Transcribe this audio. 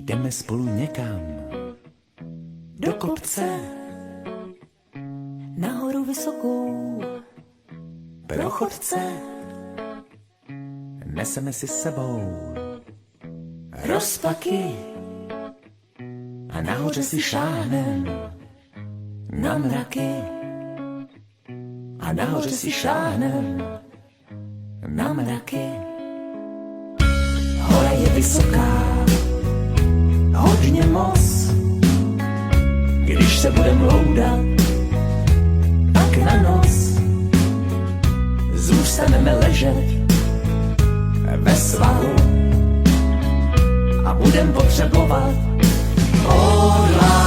Jdeme spolu někam do kopce, nahoru vysokou, pro chodce. Neseme si sebou rozpaky a nahoře si šáhnem na mraky. A nahoře si šáhnem na mraky. Hora je vysoká, hodně moc. Když se budem loudat, pak na noc zůstaneme ležet ve svahu a budem potřebovat odvahu.